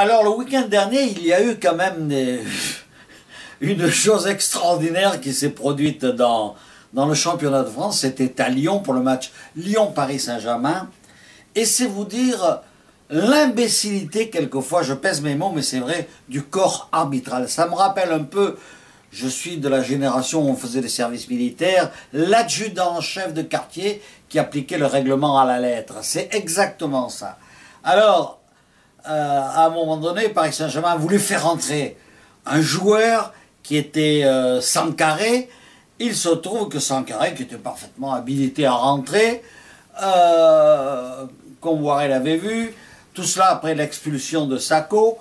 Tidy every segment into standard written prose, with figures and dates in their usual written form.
Alors le week-end dernier, il y a eu quand même une chose extraordinaire qui s'est produite dans le championnat de France. C'était à Lyon pour le match Lyon-Paris Saint-Germain. Et c'est vous dire l'imbécilité, quelquefois, je pèse mes mots, mais c'est vrai, du corps arbitral. Ça me rappelle un peu, je suis de la génération où on faisait des services militaires, l'adjudant-chef de quartier qui appliquait le règlement à la lettre. C'est exactement ça. Alors, à un moment donné, Paris Saint-Germain a voulu faire entrer un joueur qui était Sankaré. Il se trouve que Sankaré, qui était parfaitement habilité à rentrer, Comboiré l'avait vu, tout cela après l'expulsion de Sacco.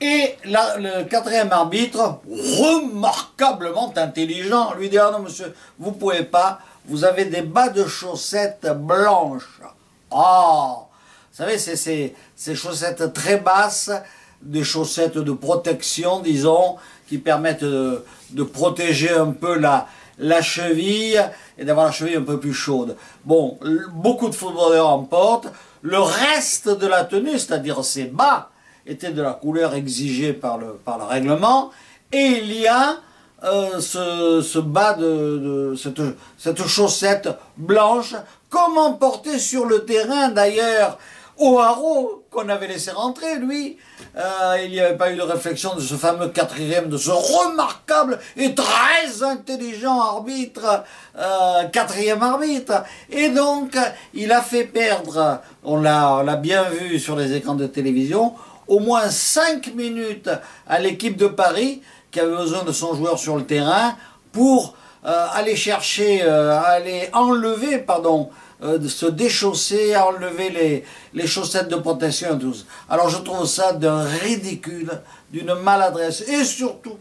Et là, le quatrième arbitre, remarquablement intelligent, lui dit « Ah non monsieur, vous ne pouvez pas, vous avez des bas de chaussettes blanches. » Ah, vous savez, c'est ces chaussettes très basses, des chaussettes de protection, disons, qui permettent de protéger un peu la cheville et d'avoir la cheville un peu plus chaude. Bon, beaucoup de footballeurs en portent. Le reste de la tenue, c'est-à-dire ces bas, était de la couleur exigée par le règlement. Et il y a ce bas cette chaussette blanche, comment porter sur le terrain d'ailleurs, au haro qu'on avait laissé rentrer, lui. Il n'y avait pas eu de réflexion de ce fameux quatrième, de ce remarquable et très intelligent arbitre, quatrième arbitre. Et donc, il a fait perdre, on l'a bien vu sur les écrans de télévision, au moins 5 minutes à l'équipe de Paris, qui avait besoin de son joueur sur le terrain, pour aller chercher, aller enlever, pardon, de se déchausser, enlever les chaussettes de protection et tout ça. Alors je trouve ça d'un ridicule, d'une maladresse et surtout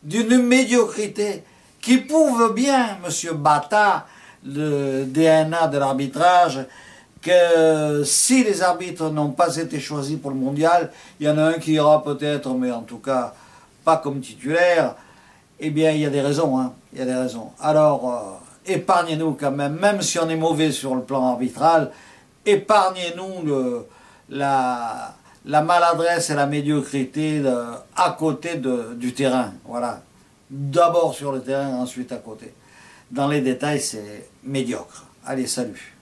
d'une médiocrité qui prouve bien, monsieur Bata, le DNA de l'arbitrage, que si les arbitres n'ont pas été choisis pour le mondial, il y en a un qui ira peut-être, mais en tout cas pas comme titulaire. Eh bien, il y a des raisons, hein, il y a des raisons. Alors, épargnez-nous quand même, même si on est mauvais sur le plan arbitral, épargnez-nous la maladresse et la médiocrité à côté du terrain. Voilà. D'abord sur le terrain, ensuite à côté. Dans les détails, c'est médiocre. Allez, salut.